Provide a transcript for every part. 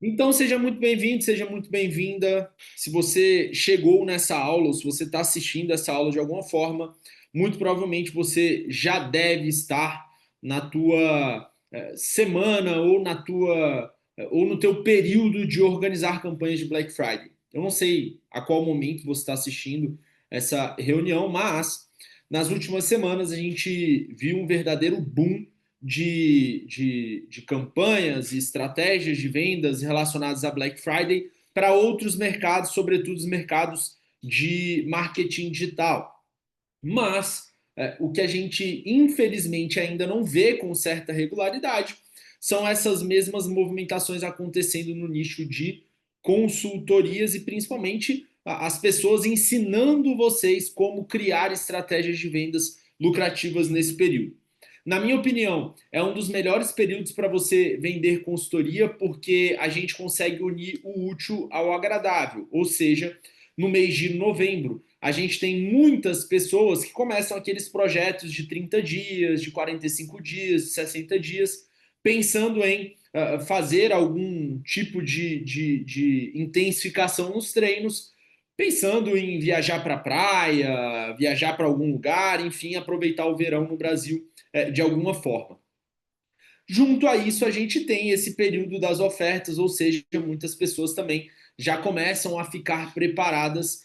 Então, seja muito bem-vindo, seja muito bem-vinda. Se você chegou nessa aula, ou se você está assistindo essa aula de alguma forma, muito provavelmente você já deve estar na tua semana ou no teu período de organizar campanhas de Black Friday. Eu não sei a qual momento você está assistindo essa reunião, mas nas últimas semanas a gente viu um verdadeiro boom de campanhas e estratégias de vendas relacionadas a Black Friday para outros mercados, sobretudo os mercados de marketing digital. Mas o que a gente, infelizmente, ainda não vê com certa regularidade são essas mesmas movimentações acontecendo no nicho de consultorias e principalmente as pessoas ensinando vocês como criar estratégias de vendas lucrativas nesse período. Na minha opinião, é um dos melhores períodos para você vender consultoria porque a gente consegue unir o útil ao agradável, ou seja, no mês de novembro, a gente tem muitas pessoas que começam aqueles projetos de 30 dias, de 45 dias, de 60 dias, pensando em fazer algum tipo de intensificação nos treinos, pensando em viajar para a praia, viajar para algum lugar, enfim, aproveitar o verão no Brasil de alguma forma. Junto a isso, a gente tem esse período das ofertas, ou seja, muitas pessoas também já começam a ficar preparadas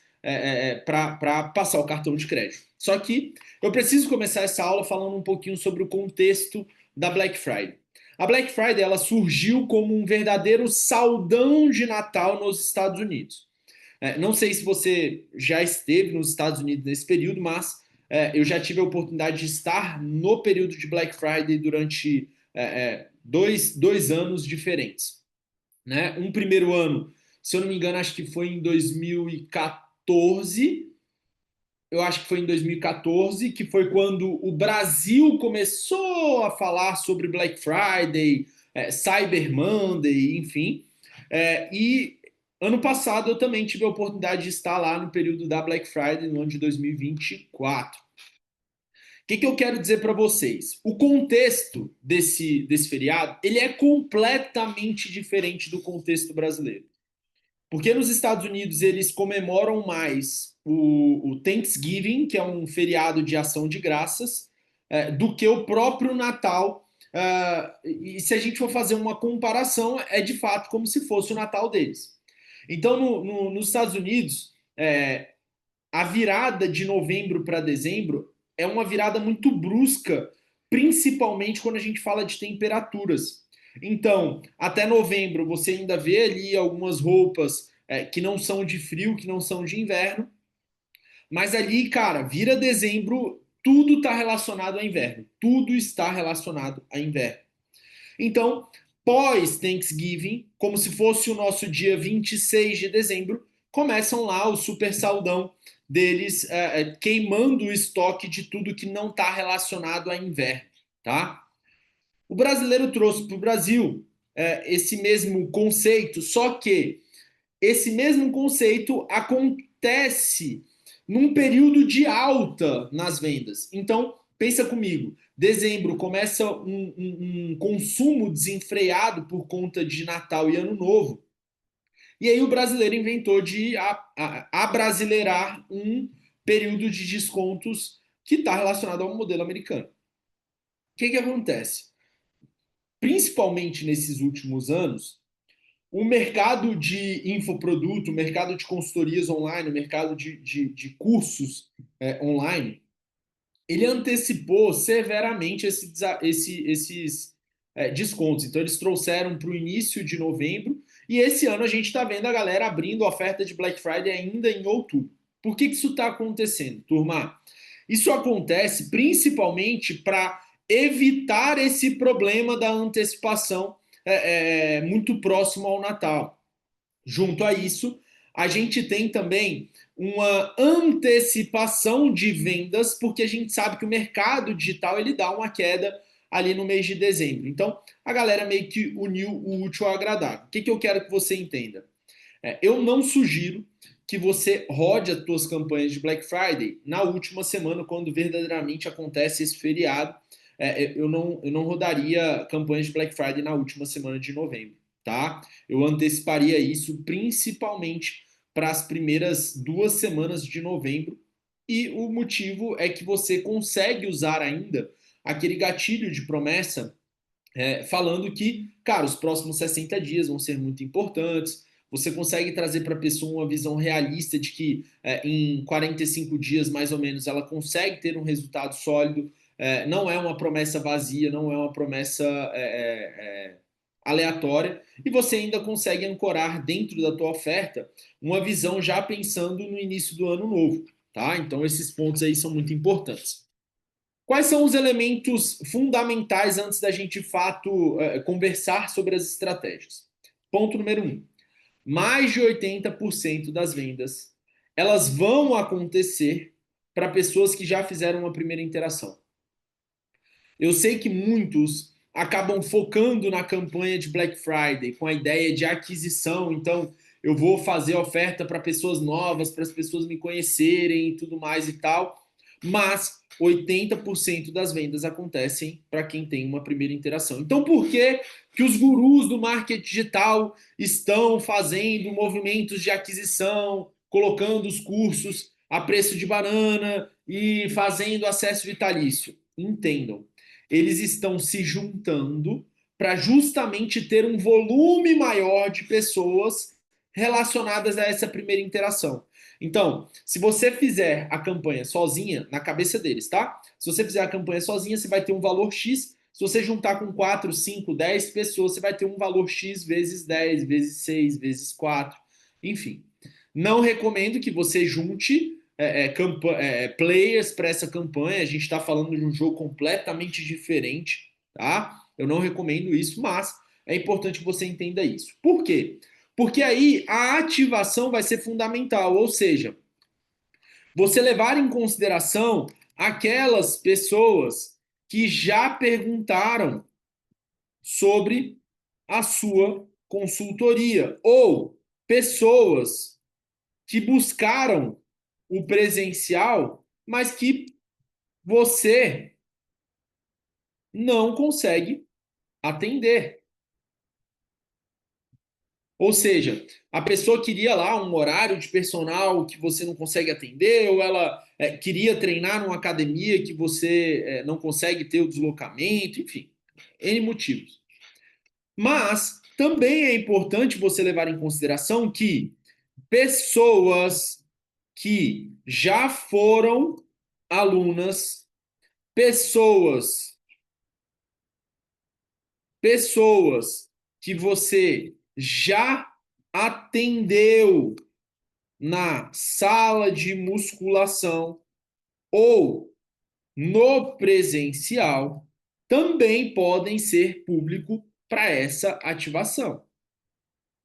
para passar o cartão de crédito. Só que eu preciso começar essa aula falando um pouquinho sobre o contexto da Black Friday. A Black Friday ela surgiu como um verdadeiro saldão de Natal nos Estados Unidos. Não sei se você já esteve nos Estados Unidos nesse período, mas eu já tive a oportunidade de estar no período de Black Friday durante dois anos diferentes. Né? Um primeiro ano, se eu não me engano, acho que foi em 2014. Eu acho que foi em 2014, que foi quando o Brasil começou a falar sobre Black Friday, Cyber Monday, enfim. E ano passado eu também tive a oportunidade de estar lá no período da Black Friday, no ano de 2024. O que eu quero dizer para vocês? O contexto desse feriado ele é completamente diferente do contexto brasileiro. Porque nos Estados Unidos eles comemoram mais o Thanksgiving, que é um feriado de ação de graças, do que o próprio Natal. E se a gente for fazer uma comparação, é de fato como se fosse o Natal deles. Então, nos Estados Unidos, a virada de novembro para dezembro é uma virada muito brusca, principalmente quando a gente fala de temperaturas. Então, até novembro você ainda vê ali algumas roupas que não são de frio, que não são de inverno, mas ali, cara, vira dezembro, tudo está relacionado a inverno. Tudo está relacionado a inverno. Então, pós-Thanksgiving, como se fosse o nosso dia 26 de dezembro, começam lá o super saldão deles queimando o estoque de tudo que não está relacionado a inverno, tá? O brasileiro trouxe para o Brasil esse mesmo conceito, só que esse mesmo conceito acontece num período de alta nas vendas. Então, pensa comigo, dezembro começa um consumo desenfreado por conta de Natal e Ano Novo. E aí o brasileiro inventou de abrasileirar um período de descontos que está relacionado ao modelo americano. O que acontece? Principalmente nesses últimos anos, o mercado de infoproduto, o mercado de consultorias online, o mercado de cursos online, ele antecipou severamente esses descontos. Então, eles trouxeram para o início de novembro e esse ano a gente está vendo a galera abrindo oferta de Black Friday ainda em outubro. Por que isso está acontecendo, turma? Isso acontece principalmente para evitar esse problema da antecipação muito próximo ao Natal. Junto a isso, a gente tem também uma antecipação de vendas, porque a gente sabe que o mercado digital ele dá uma queda ali no mês de dezembro. Então, a galera meio que uniu o útil ao agradável. O que eu quero que você entenda? Eu não sugiro que você rode as suas campanhas de Black Friday na última semana, quando verdadeiramente acontece esse feriado. Eu não rodaria campanhas de Black Friday na última semana de novembro. tá? Eu anteciparia isso principalmente para as primeiras 2 semanas de novembro. E o motivo é que você consegue usar ainda aquele gatilho de promessa falando que, cara, os próximos 60 dias vão ser muito importantes. Você consegue trazer para a pessoa uma visão realista de que em 45 dias, mais ou menos, ela consegue ter um resultado sólido. Não é uma promessa vazia, não é uma promessa aleatória. E você ainda consegue ancorar dentro da tua oferta uma visão já pensando no início do ano novo. Tá? Então, esses pontos aí são muito importantes. Quais são os elementos fundamentais antes da gente, de fato, conversar sobre as estratégias? Ponto número 1. Mais de 80% das vendas, elas vão acontecer para pessoas que já fizeram uma primeira interação. Eu sei que muitos acabam focando na campanha de Black Friday com a ideia de aquisição, então eu vou fazer oferta para pessoas novas, para as pessoas me conhecerem e tudo mais e tal, mas 80% das vendas acontecem para quem tem uma primeira interação. Então, por que que os gurus do marketing digital estão fazendo movimentos de aquisição, colocando os cursos a preço de banana e fazendo acesso vitalício? Entendam, eles estão se juntando para justamente ter um volume maior de pessoas relacionadas a essa primeira interação. Então, se você fizer a campanha sozinha, na cabeça deles, tá? Se você fizer a campanha sozinha, você vai ter um valor X. Se você juntar com 4, 5, 10 pessoas, você vai ter um valor X vezes 10, vezes 6, vezes 4, enfim. Não recomendo que você junte players para essa campanha. A gente está falando de um jogo completamente diferente, tá? Eu não recomendo isso, mas é importante que você entenda isso. Por quê? Porque aí a ativação vai ser fundamental, ou seja, você levar em consideração aquelas pessoas que já perguntaram sobre a sua consultoria ou pessoas que buscaram o presencial, mas que você não consegue atender. Ou seja, a pessoa queria lá um horário de personal que você não consegue atender, ou ela queria treinar numa academia que você não consegue ter o deslocamento, enfim, N motivos. Mas também é importante você levar em consideração que pessoas que já foram alunas, pessoas, pessoas que você já atendeu na sala de musculação ou no presencial também podem ser público para essa ativação,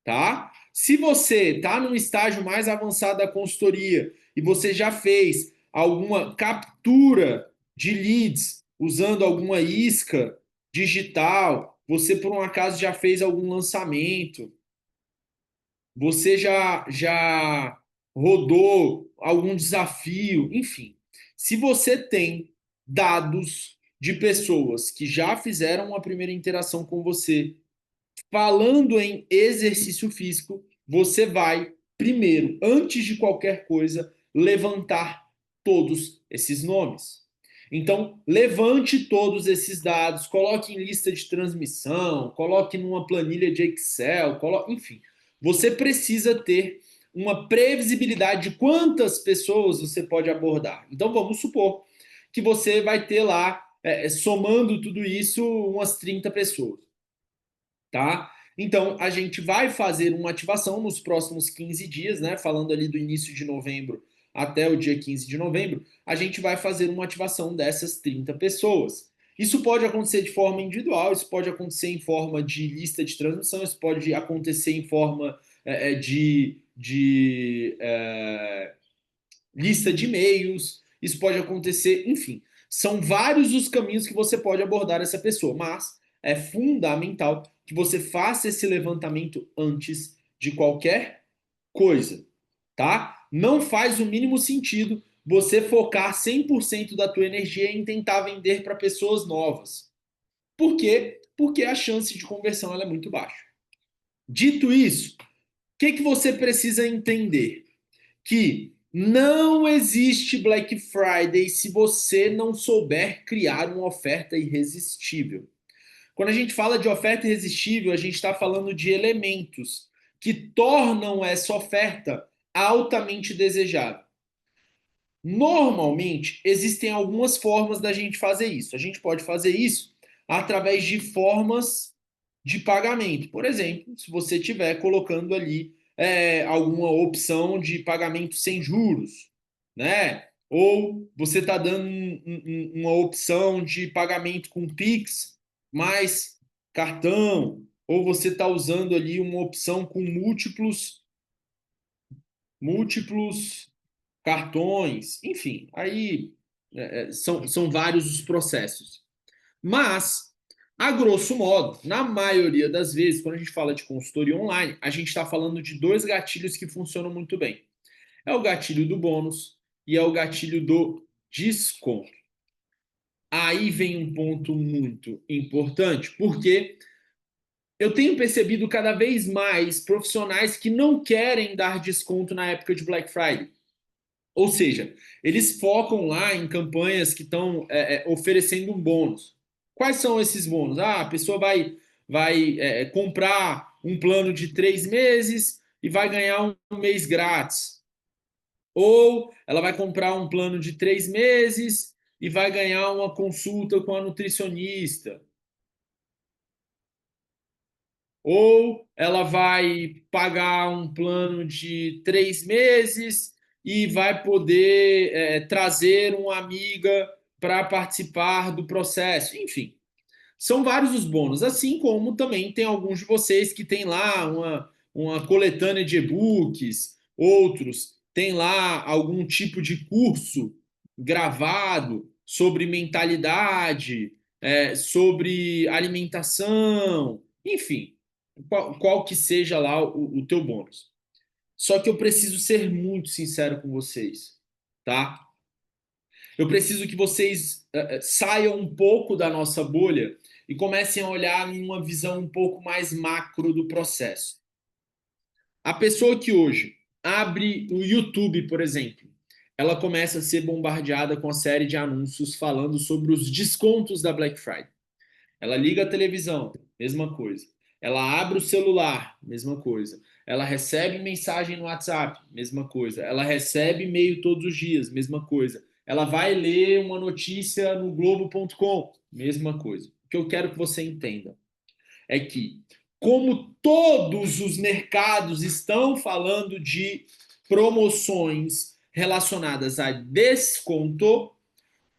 tá? Se você está num estágio mais avançado da consultoria e você já fez alguma captura de leads usando alguma isca digital, você por um acaso já fez algum lançamento, você já rodou algum desafio, enfim. Se você tem dados de pessoas que já fizeram uma primeira interação com você, falando em exercício físico, você vai, primeiro, antes de qualquer coisa, levantar todos esses nomes. Então, levante todos esses dados, coloque em lista de transmissão, coloque numa planilha de Excel, enfim. Você precisa ter uma previsibilidade de quantas pessoas você pode abordar. Então, vamos supor que você vai ter lá, somando tudo isso, umas 30 pessoas, tá? Então, a gente vai fazer uma ativação nos próximos 15 dias, né? Falando ali do início de novembro até o dia 15 de novembro, a gente vai fazer uma ativação dessas 30 pessoas. Isso pode acontecer de forma individual, isso pode acontecer em forma de lista de transmissão, isso pode acontecer em forma de lista de e-mails, isso pode acontecer, enfim. São vários os caminhos que você pode abordar essa pessoa, mas é fundamental que você faça esse levantamento antes de qualquer coisa, tá? Não faz o mínimo sentido você focar 100% da tua energia em tentar vender para pessoas novas. Por quê? Porque a chance de conversão ela é muito baixa. Dito isso, o que você precisa entender? Que não existe Black Friday se você não souber criar uma oferta irresistível. Quando a gente fala de oferta irresistível, a gente está falando de elementos que tornam essa oferta altamente desejável. Normalmente, existem algumas formas da gente fazer isso. A gente pode fazer isso através de formas de pagamento. Por exemplo, se você estiver colocando ali alguma opção de pagamento sem juros, né? Ou você está dando uma opção de pagamento com Pix mais cartão, ou você está usando ali uma opção com múltiplos cartões, enfim, aí são vários os processos. Mas, a grosso modo, na maioria das vezes, quando a gente fala de consultoria online, a gente está falando de dois gatilhos que funcionam muito bem. É o gatilho do bônus e é o gatilho do desconto. Aí vem um ponto muito importante, porque eu tenho percebido cada vez mais profissionais que não querem dar desconto na época de Black Friday. Ou seja, eles focam lá em campanhas que estão oferecendo um bônus. Quais são esses bônus? Ah, a pessoa vai comprar um plano de 3 meses e vai ganhar um mês grátis. Ou ela vai comprar um plano de 3 meses e vai ganhar uma consulta com a nutricionista. Ou ela vai pagar um plano de 3 meses e vai poder trazer uma amiga para participar do processo. Enfim, são vários os bônus, assim como também tem alguns de vocês que tem lá uma coletânea de e-books, outros têm lá algum tipo de curso gravado sobre mentalidade, sobre alimentação, enfim, qual que seja lá o teu bônus. Só que eu preciso ser muito sincero com vocês, tá? Eu preciso que vocês saiam um pouco da nossa bolha e comecem a olhar em uma visão um pouco mais macro do processo. A pessoa que hoje abre o YouTube, por exemplo, ela começa a ser bombardeada com a série de anúncios falando sobre os descontos da Black Friday. Ela liga a televisão, mesma coisa. Ela abre o celular, mesma coisa. Ela recebe mensagem no WhatsApp, mesma coisa. Ela recebe e-mail todos os dias, mesma coisa. Ela vai ler uma notícia no Globo.com, mesma coisa. O que eu quero que você entenda é que, como todos os mercados estão falando de promoções relacionadas a desconto,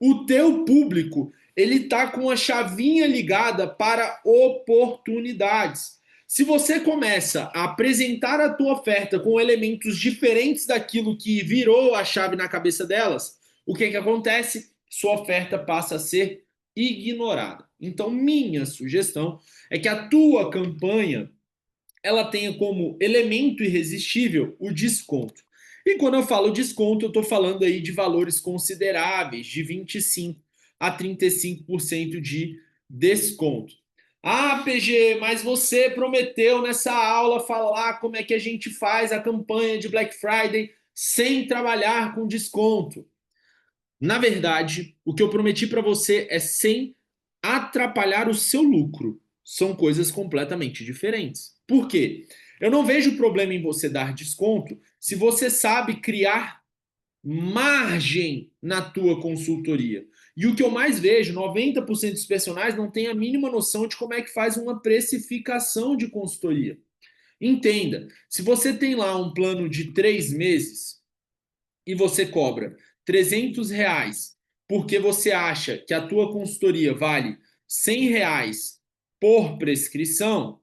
o teu público ele tá com a chavinha ligada para oportunidades. Se você começa a apresentar a tua oferta com elementos diferentes daquilo que virou a chave na cabeça delas, o que acontece? Sua oferta passa a ser ignorada. Então, minha sugestão é que a tua campanha ela tenha como elemento irresistível o desconto. E quando eu falo desconto, eu estou falando aí de valores consideráveis, de 25 a 35% de desconto. Ah, PG, mas você prometeu nessa aula falar como é que a gente faz a campanha de Black Friday sem trabalhar com desconto. Na verdade, o que eu prometi para você é sem atrapalhar o seu lucro. São coisas completamente diferentes. Por quê? Eu não vejo problema em você dar desconto se você sabe criar margem na tua consultoria. E o que eu mais vejo, 90% dos personagens não tem a mínima noção de como é que faz uma precificação de consultoria. Entenda, se você tem lá um plano de 3 meses e você cobra R$ 300 porque você acha que a tua consultoria vale R$ 100 por prescrição,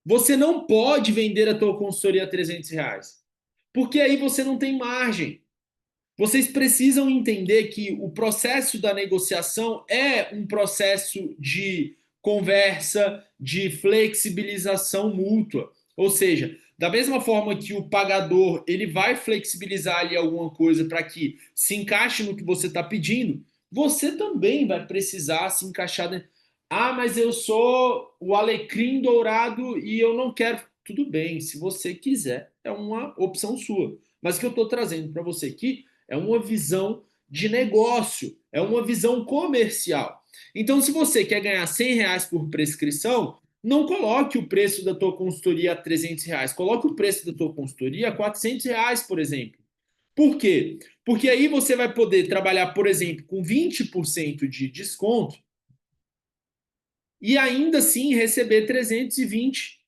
você não pode vender a tua consultoria a R$ 300, porque aí você não tem margem. Vocês precisam entender que o processo da negociação é um processo de conversa, de flexibilização mútua. Ou seja, da mesma forma que o pagador ele vai flexibilizar ali alguma coisa para que se encaixe no que você está pedindo, você também vai precisar se encaixar. Ah, mas eu sou o alecrim dourado e eu não quero. Tudo bem, se você quiser, é uma opção sua. Mas o que eu estou trazendo para você aqui é uma visão de negócio, é uma visão comercial. Então, se você quer ganhar R$ 100 por prescrição, não coloque o preço da tua consultoria a R$ 300, coloque o preço da tua consultoria a R$ 400, por exemplo. Por quê? Porque aí você vai poder trabalhar, por exemplo, com 20% de desconto e ainda assim receber R$ 320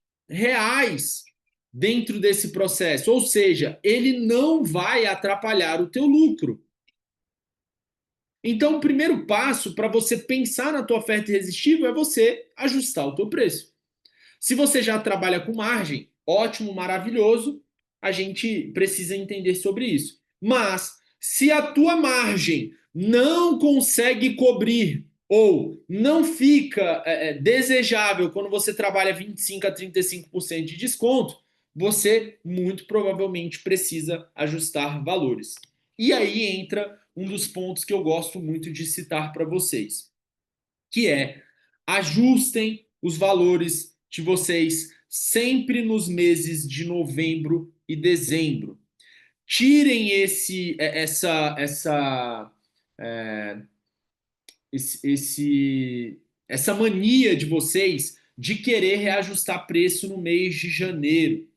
dentro desse processo. Ou seja, ele não vai atrapalhar o teu lucro. Então, o primeiro passo para você pensar na tua oferta irresistível é você ajustar o teu preço. Se você já trabalha com margem, ótimo, maravilhoso, a gente precisa entender sobre isso. Mas se a tua margem não consegue cobrir ou não fica desejável quando você trabalha 25 a 35% de desconto, você muito provavelmente precisa ajustar valores. E aí entra um dos pontos que eu gosto muito de citar para vocês, que é ajustem os valores de vocês sempre nos meses de novembro e dezembro. Tirem essa mania de vocês de querer reajustar preço no mês de janeiro.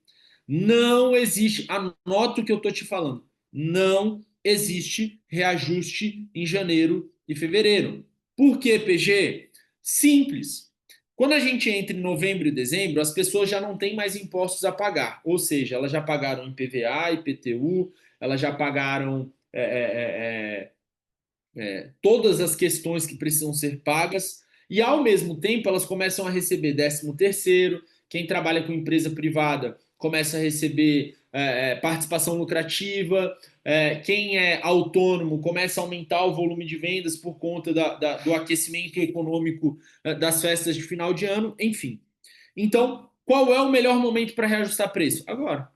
Não existe, anota o que eu estou te falando, não existe reajuste em janeiro e fevereiro. Por que, PG? Simples. Quando a gente entra em novembro e dezembro, as pessoas já não têm mais impostos a pagar. Ou seja, elas já pagaram IPVA, IPTU, elas já pagaram todas as questões que precisam ser pagas e, ao mesmo tempo, elas começam a receber 13º. Quem trabalha com empresa privada começa a receber participação lucrativa. Quem é autônomo começa a aumentar o volume de vendas por conta do aquecimento econômico das festas de final de ano, enfim. Então, qual é o melhor momento para reajustar preço? Agora.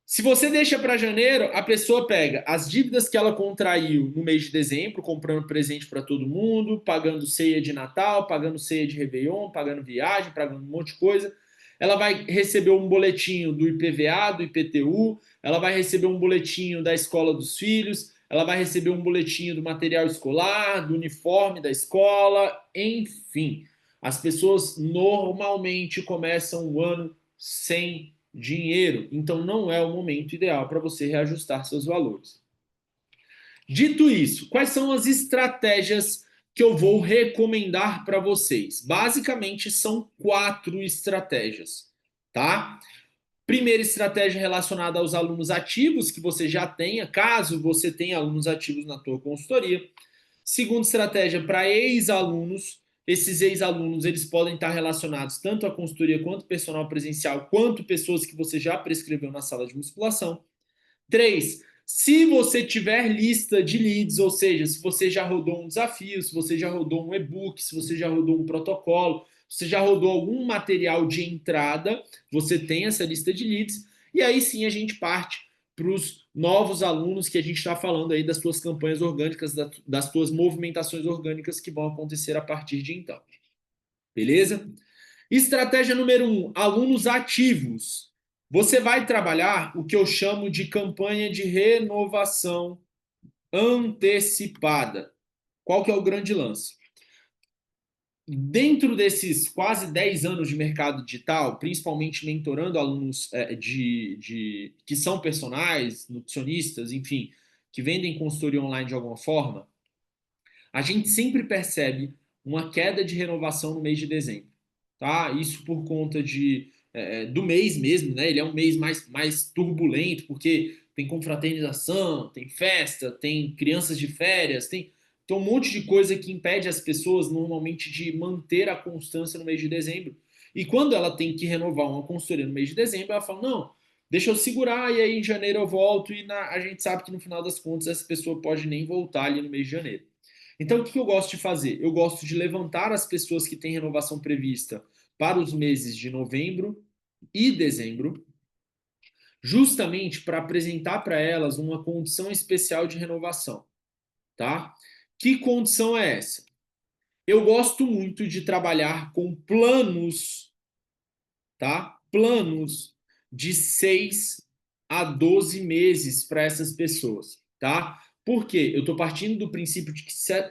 Se você deixa para janeiro, a pessoa pega as dívidas que ela contraiu no mês de dezembro, comprando presente para todo mundo, pagando ceia de Natal, pagando ceia de Réveillon, pagando viagem, pagando um monte de coisa. Ela vai receber um boletinho do IPVA, do IPTU, ela vai receber um boletinho da escola dos filhos, ela vai receber um boletinho do material escolar, do uniforme da escola, enfim. As pessoas normalmente começam o ano sem dinheiro, então não é o momento ideal para você reajustar seus valores. Dito isso, quais são as estratégias que eu vou recomendar para vocês? Basicamente são 4 estratégias, tá? Primeira estratégia relacionada aos alunos ativos que você já tenha, caso você tenha alunos ativos na tua consultoria. Segunda estratégia para ex-alunos. Esses ex-alunos eles podem estar relacionados tanto à consultoria quanto personal presencial, quanto pessoas que você já prescreveu na sala de musculação. 3. Se você tiver lista de leads, ou seja, se você já rodou um desafio, se você já rodou um e-book, se você já rodou um protocolo, se você já rodou algum material de entrada, você tem essa lista de leads, e aí sim a gente parte para os novos alunos que a gente está falando aí das suas campanhas orgânicas, das suas movimentações orgânicas que vão acontecer a partir de então. Beleza? Estratégia número 1, alunos ativos. Você vai trabalhar o que eu chamo de campanha de renovação antecipada. Qual que é o grande lance? Dentro desses quase 10 anos de mercado digital, principalmente mentorando alunos que são personagens, nutricionistas, enfim, que vendem consultoria online de alguma forma, a gente sempre percebe uma queda de renovação no mês de dezembro. Tá? Isso por conta do mês mesmo, né? Ele é um mês mais turbulento, porque tem confraternização, tem festa, tem crianças de férias, tem um monte de coisa que impede as pessoas normalmente de manter a constância no mês de dezembro. E quando ela tem que renovar uma consultoria no mês de dezembro, ela fala, não, deixa eu segurar e aí em janeiro eu volto e a gente sabe que no final das contas essa pessoa pode nem voltar ali no mês de janeiro. Então, o que eu gosto de fazer? Eu gosto de levantar as pessoas que têm renovação prevista para os meses de novembro e dezembro, justamente para apresentar para elas uma condição especial de renovação, tá? Que condição é essa? Eu gosto muito de trabalhar com planos, tá? Planos de 6 a 12 meses para essas pessoas, tá? Por quê? Eu estou partindo do princípio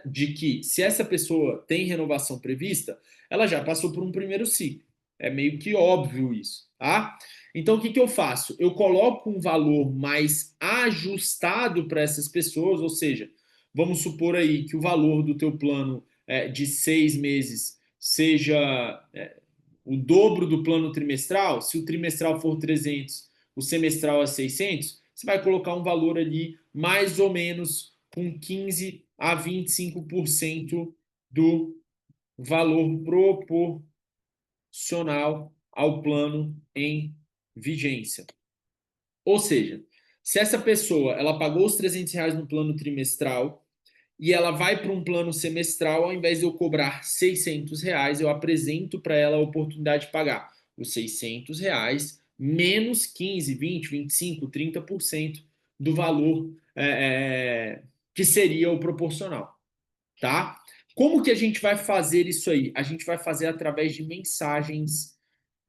de que se essa pessoa tem renovação prevista, ela já passou por um primeiro ciclo. É meio que óbvio isso, tá? Então, o que, que eu faço? Eu coloco um valor mais ajustado para essas pessoas, ou seja, vamos supor aí que o valor do teu plano de 6 meses seja o dobro do plano trimestral. Se o trimestral for 300, o semestral é 600, você vai colocar um valor ali mais ou menos com 15 a 25% do valor proporcional ao plano em vigência. Ou seja, se essa pessoa ela pagou os R$ 300 no plano trimestral e ela vai para um plano semestral, ao invés de eu cobrar R$ 600, eu apresento para ela a oportunidade de pagar os R$ 600 menos 15, 20, 25, 30% do valor que seria o proporcional, tá? Como que a gente vai fazer isso aí? A gente vai fazer através de mensagens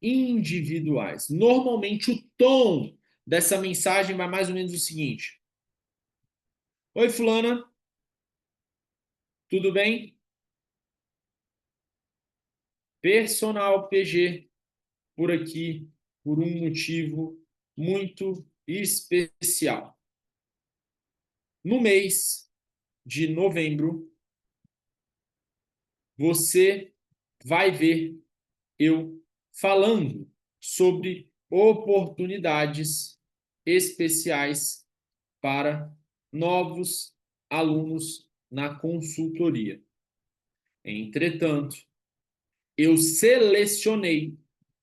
individuais. Normalmente o tom dessa mensagem vai mais ou menos o seguinte: Oi, fulana, tudo bem? Personal PG por aqui por um motivo muito especial. No mês de novembro, você vai ver eu falando sobre oportunidades especiais para novos alunos na consultoria. Entretanto, eu selecionei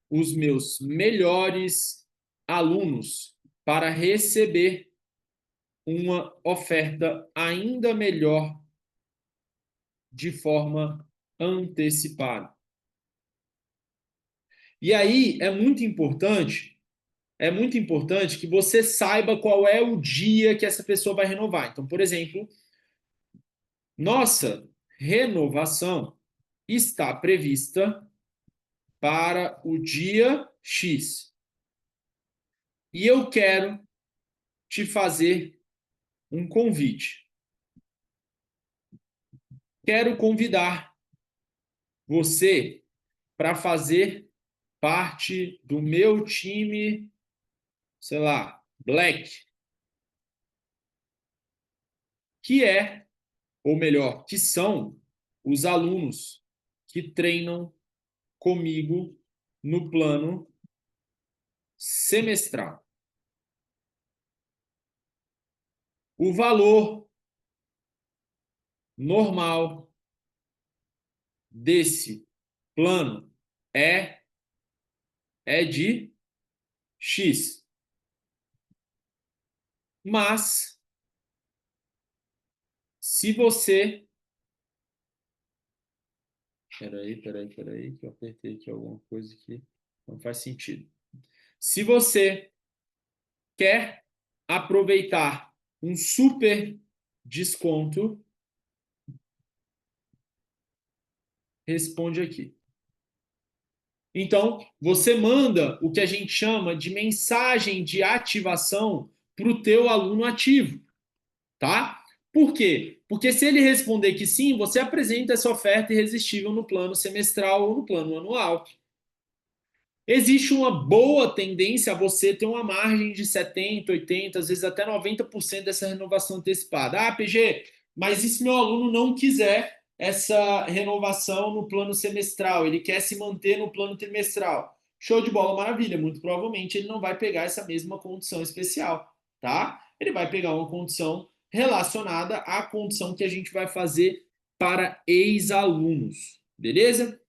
os meus melhores alunos para receber uma oferta ainda melhor de forma antecipada. E aí é muito importante que você saiba qual é o dia que essa pessoa vai renovar. Então, por exemplo, nossa renovação está prevista para o dia X. E eu quero te fazer um convite. Quero convidar você para fazer parte do meu time, sei lá, Black, que é, ou melhor, que são os alunos que treinam comigo no plano semestral. O valor normal desse plano é de X. Mas, se você... Peraí, que eu apertei aqui alguma coisa que não faz sentido. Se você quer aproveitar um super desconto, responde aqui. Então, você manda o que a gente chama de mensagem de ativação para o teu aluno ativo, tá? Por quê? Porque se ele responder que sim, você apresenta essa oferta irresistível no plano semestral ou no plano anual. Existe uma boa tendência a você ter uma margem de 70, 80, às vezes até 90% dessa renovação antecipada. Ah, PG, mas e se meu aluno não quiser essa renovação no plano semestral? Ele quer se manter no plano trimestral. Show de bola, maravilha. Muito provavelmente ele não vai pegar essa mesma condição especial, tá? Ele vai pegar uma condição relacionada à condição que a gente vai fazer para ex-alunos, beleza?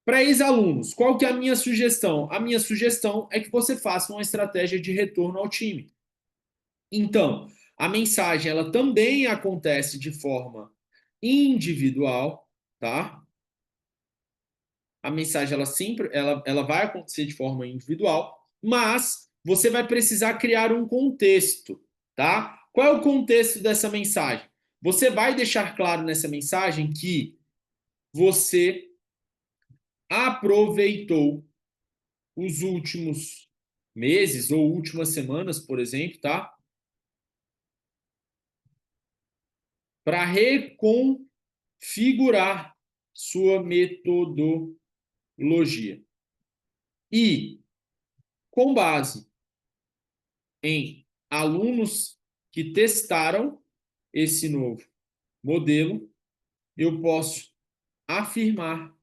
Para ex-alunos, qual que é a minha sugestão? A minha sugestão é que você faça uma estratégia de retorno ao time. Então, a mensagem ela também acontece de forma individual, tá? A mensagem ela sempre ela vai acontecer de forma individual, mas você vai precisar criar um contexto, tá? Qual é o contexto dessa mensagem? Você vai deixar claro nessa mensagem que você aproveitou os últimos meses ou últimas semanas, por exemplo, tá? Para reconfigurar sua metodologia. E, com base em alunos que testaram esse novo modelo, eu posso afirmar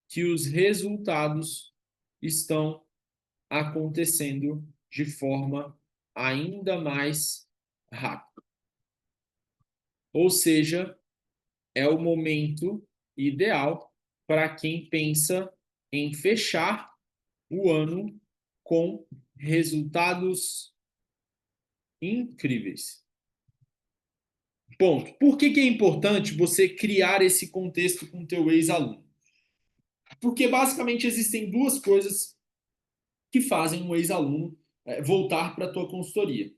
que os resultados estão acontecendo de forma ainda mais rápida. Ou seja, é o momento ideal para quem pensa em fechar o ano com resultados incríveis. Ponto. Por que é importante você criar esse contexto com o teu ex-aluno? Porque basicamente existem duas coisas que fazem um ex-aluno voltar para a tua consultoria.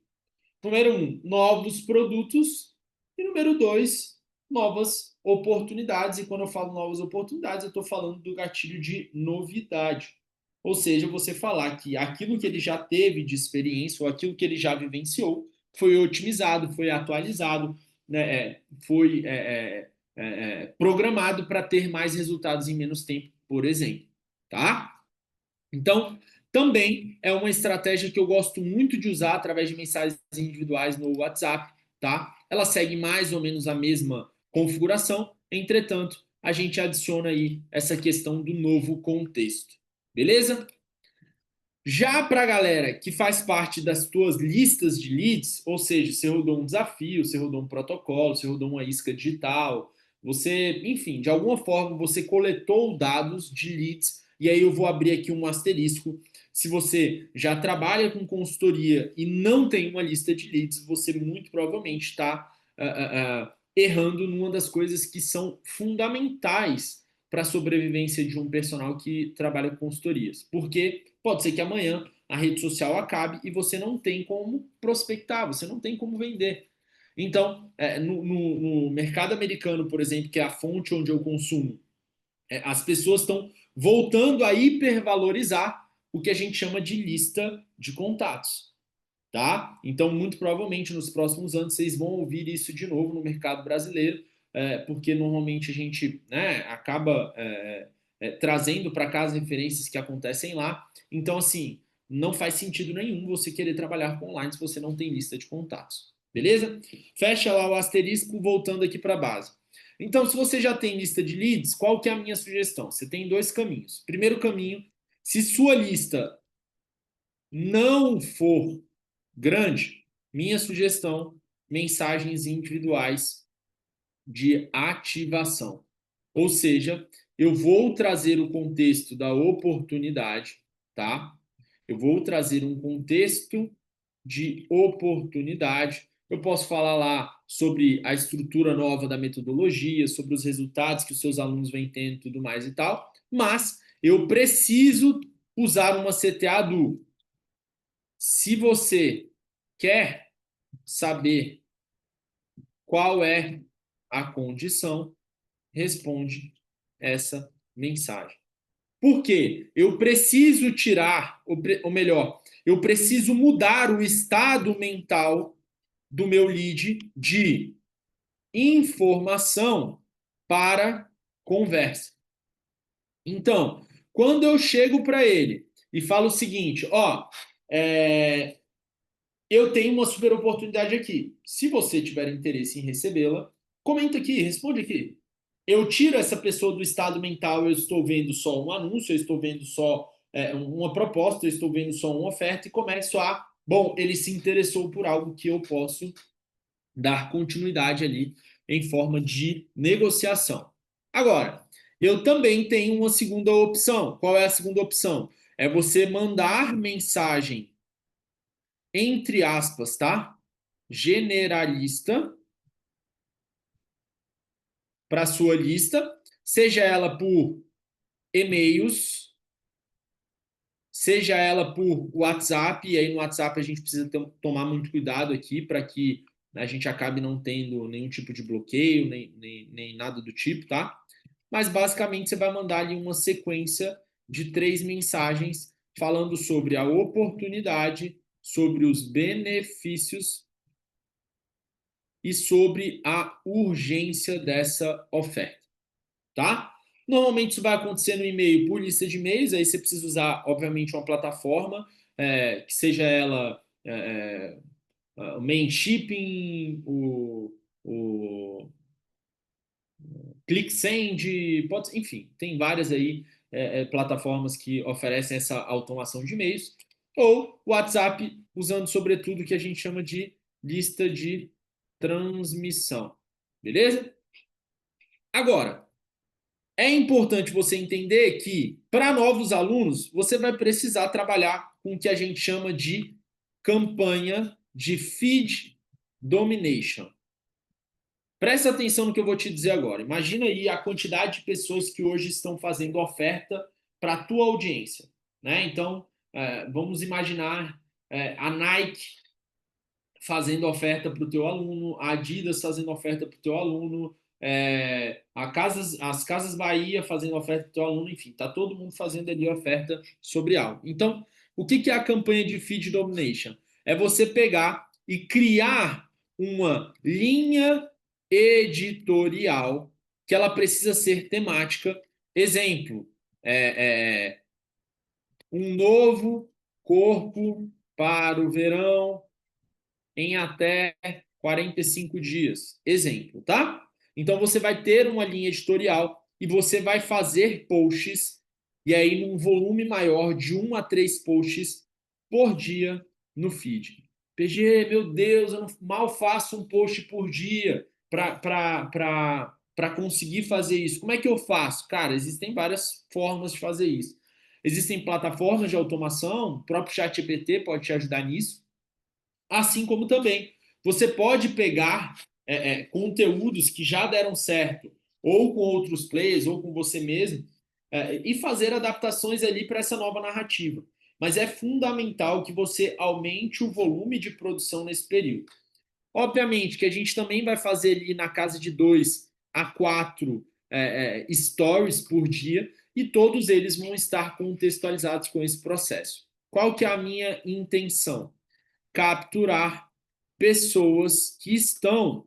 Número um, novos produtos. E número dois, novas oportunidades. E quando eu falo novas oportunidades, eu estou falando do gatilho de novidade. Ou seja, você falar que aquilo que ele já teve de experiência ou aquilo que ele já vivenciou foi otimizado, foi atualizado, né, foi programado para ter mais resultados em menos tempo, por exemplo. Tá? Então, também é uma estratégia que eu gosto muito de usar através de mensagens individuais no WhatsApp, tá? Ela segue mais ou menos a mesma configuração, entretanto, a gente adiciona aí essa questão do novo contexto. Beleza? Já para a galera que faz parte das tuas listas de leads, ou seja, você rodou um desafio, você rodou um protocolo, você rodou uma isca digital, você, enfim, de alguma forma você coletou dados de leads, e aí eu vou abrir aqui um asterisco. Se você já trabalha com consultoria e não tem uma lista de leads, você muito provavelmente está errando numa das coisas que são fundamentais para a sobrevivência de um personal que trabalha com consultorias. Porque pode ser que amanhã a rede social acabe e você não tem como prospectar, você não tem como vender. Então, no mercado americano, por exemplo, que é a fonte onde eu consumo, as pessoas estão voltando a hipervalorizar o que a gente chama de lista de contatos. Tá? Então, muito provavelmente nos próximos anos vocês vão ouvir isso de novo no mercado brasileiro, porque normalmente a gente, né, acaba trazendo para cá as referências que acontecem lá. Então, assim, não faz sentido nenhum você querer trabalhar com online se você não tem lista de contatos. Beleza? Fecha lá o asterisco, voltando aqui para a base. Então, se você já tem lista de leads, qual que é a minha sugestão? Você tem dois caminhos. Primeiro caminho, se sua lista não for grande, minha sugestão, mensagens individuais de ativação. Ou seja, eu vou trazer o contexto da oportunidade, tá? Eu vou trazer um contexto de oportunidade. Eu posso falar lá sobre a estrutura nova da metodologia, sobre os resultados que os seus alunos vêm tendo e tudo mais e tal, mas eu preciso usar uma CTA do se você quer saber qual é a condição, responde essa mensagem. Por quê? Eu preciso tirar, ou melhor, eu preciso mudar o estado mental do meu lead de informação para conversa. Então, quando eu chego para ele e falo o seguinte, ó, eu tenho uma super oportunidade aqui. Se você tiver interesse em recebê-la, comenta aqui, responde aqui. Eu tiro essa pessoa do estado mental, eu estou vendo só um anúncio, eu estou vendo só uma proposta, eu estou vendo só uma oferta e começo a, bom, ele se interessou por algo que eu posso dar continuidade ali em forma de negociação. Agora, eu também tenho uma segunda opção. Qual é a segunda opção? É você mandar mensagem entre aspas, tá? Generalista para sua lista, seja ela por e-mails, seja ela por WhatsApp, e aí no WhatsApp a gente precisa tomar muito cuidado aqui para que né, a gente acabe não tendo nenhum tipo de bloqueio, nem nada do tipo, tá? Mas basicamente você vai mandar ali uma sequência de 3 mensagens falando sobre a oportunidade, sobre os benefícios e sobre a urgência dessa oferta, tá? Normalmente isso vai acontecer no e-mail por lista de e-mails, aí você precisa usar, obviamente, uma plataforma, que seja ela o Mailchimp, o ClickSend, pode, enfim, tem várias aí plataformas que oferecem essa automação de e-mails, ou o WhatsApp, usando sobretudo o que a gente chama de lista de transmissão, beleza? Agora, é importante você entender que, para novos alunos, você vai precisar trabalhar com o que a gente chama de campanha de feed domination. Presta atenção no que eu vou te dizer agora. Imagina aí a quantidade de pessoas que hoje estão fazendo oferta para a tua audiência, né? Então, vamos imaginar a Nike fazendo oferta para o teu aluno, a Adidas fazendo oferta para o teu aluno, as Casas Bahia fazendo oferta para o teu aluno, enfim, está todo mundo fazendo ali oferta sobre algo. Então, o que é a campanha de feed domination? É você pegar e criar uma linha editorial que ela precisa ser temática. Exemplo, um novo corpo para o verão em até 45 dias. Exemplo, tá? Então você vai ter uma linha editorial e você vai fazer posts, e aí num volume maior de 1 a 3 posts por dia no feed. PG, meu Deus, eu mal faço um post por dia para conseguir fazer isso. Como é que eu faço? Cara, existem várias formas de fazer isso. Existem plataformas de automação, o próprio ChatGPT pode te ajudar nisso. Assim como também você pode pegar conteúdos que já deram certo, ou com outros players, ou com você mesmo, e fazer adaptações ali para essa nova narrativa. Mas é fundamental que você aumente o volume de produção nesse período. Obviamente que a gente também vai fazer ali na casa de 2 a 4 stories por dia, e todos eles vão estar contextualizados com esse processo. Qual que é a minha intenção? Capturar pessoas que estão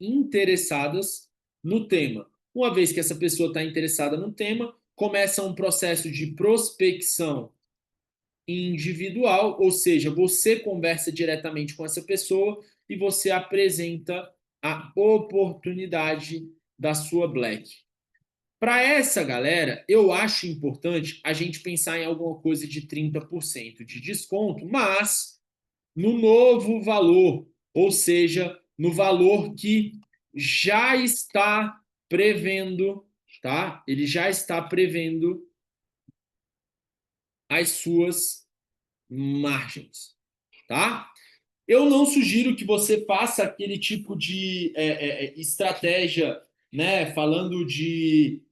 interessadas no tema. Uma vez que essa pessoa está interessada no tema, começa um processo de prospecção individual, ou seja, você conversa diretamente com essa pessoa e você apresenta a oportunidade da sua Black. Para essa galera, eu acho importante a gente pensar em alguma coisa de 30% de desconto, mas no novo valor, ou seja, no valor que já está prevendo, tá? Ele já está prevendo as suas margens, tá? Eu não sugiro que você faça aquele tipo de estratégia, né? Falando de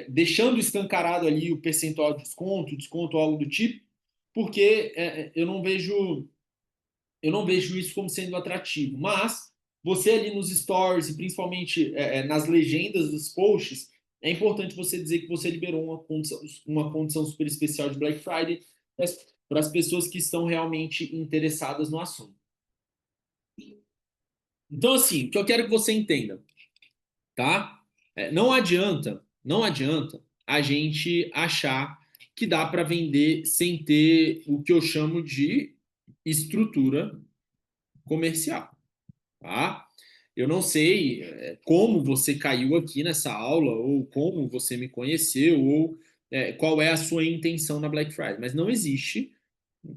deixando escancarado ali o percentual de desconto, algo do tipo, porque eu não vejo isso como sendo atrativo. Mas você ali nos stories e principalmente nas legendas dos posts, é importante você dizer que você liberou uma condição super especial de Black Friday para as pessoas que estão realmente interessadas no assunto. Então, assim, o que eu quero que você entenda, tá? Não adianta a gente achar que dá para vender sem ter o que eu chamo de estrutura comercial. Tá? Eu não sei como você caiu aqui nessa aula, ou como você me conheceu, ou qual é a sua intenção na Black Friday, mas não existe,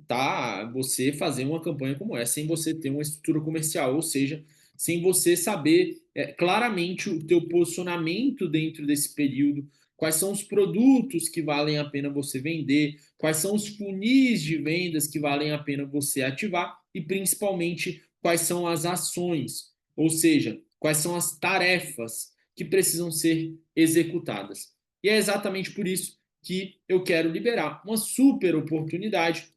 tá, você fazer uma campanha como essa sem você ter uma estrutura comercial, ou seja, sem você saber claramente o teu posicionamento dentro desse período, quais são os produtos que valem a pena você vender, quais são os funis de vendas que valem a pena você ativar e principalmente quais são as ações, ou seja, quais são as tarefas que precisam ser executadas. E é exatamente por isso que eu quero liberar uma super oportunidade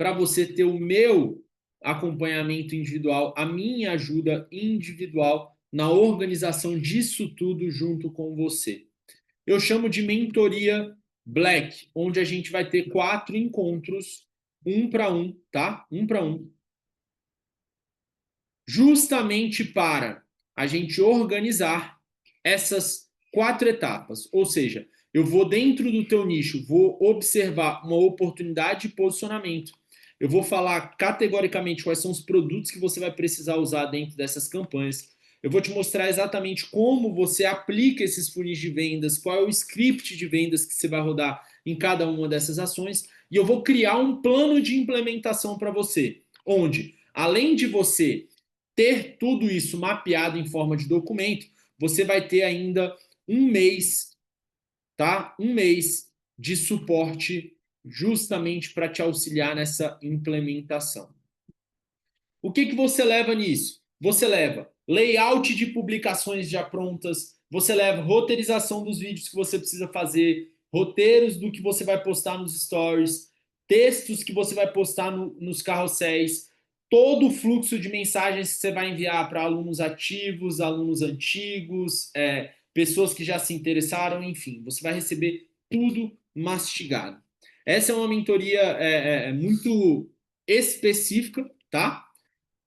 para você ter o meu acompanhamento individual, a minha ajuda individual na organização disso tudo junto com você. Eu chamo de mentoria Black, onde a gente vai ter 4 encontros, um para um, tá? Um para um, justamente para a gente organizar essas 4 etapas. Ou seja, eu vou dentro do teu nicho, vou observar uma oportunidade de posicionamento. Eu vou falar categoricamente quais são os produtos que você vai precisar usar dentro dessas campanhas. Eu vou te mostrar exatamente como você aplica esses funis de vendas, qual é o script de vendas que você vai rodar em cada uma dessas ações. E eu vou criar um plano de implementação para você, onde, além de você ter tudo isso mapeado em forma de documento, você vai ter ainda um mês, tá? Um mês de suporte justamente para te auxiliar nessa implementação. O que, que você leva nisso? Você leva layout de publicações já prontas, você leva roteirização dos vídeos que você precisa fazer, roteiros do que você vai postar nos stories, textos que você vai postar nos carrosséis, todo o fluxo de mensagens que você vai enviar para alunos ativos, alunos antigos, pessoas que já se interessaram, enfim, você vai receber tudo mastigado. Essa é uma mentoria muito específica, tá?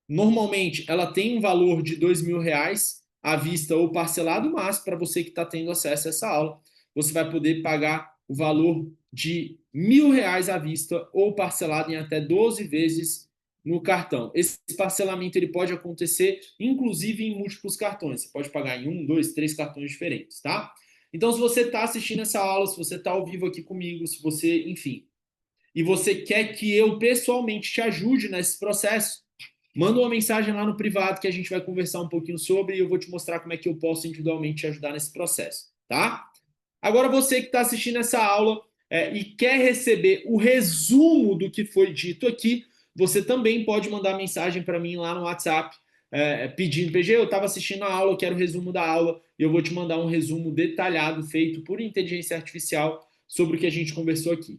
Normalmente ela tem um valor de R$ 2.000 à vista ou parcelado, mas para você que está tendo acesso a essa aula, você vai poder pagar o valor de R$ 1.000 à vista ou parcelado em até 12 vezes no cartão. Esse parcelamento ele pode acontecer, inclusive, em múltiplos cartões. Você pode pagar em 1, 2, 3 cartões diferentes, tá? Então, se você está assistindo essa aula, se você está ao vivo aqui comigo, se você, enfim, e você quer que eu pessoalmente te ajude nesse processo, manda uma mensagem lá no privado que a gente vai conversar um pouquinho sobre e eu vou te mostrar como é que eu posso individualmente te ajudar nesse processo, tá? Agora você que está assistindo essa aula e quer receber o resumo do que foi dito aqui, você também pode mandar mensagem para mim lá no WhatsApp pedindo, PG, eu estava assistindo a aula, eu quero o resumo da aula e eu vou te mandar um resumo detalhado feito por inteligência artificial sobre o que a gente conversou aqui.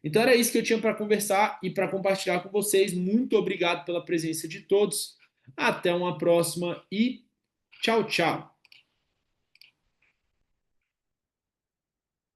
Então era isso que eu tinha para conversar e para compartilhar com vocês. Muito obrigado pela presença de todos. Até uma próxima e tchau, tchau.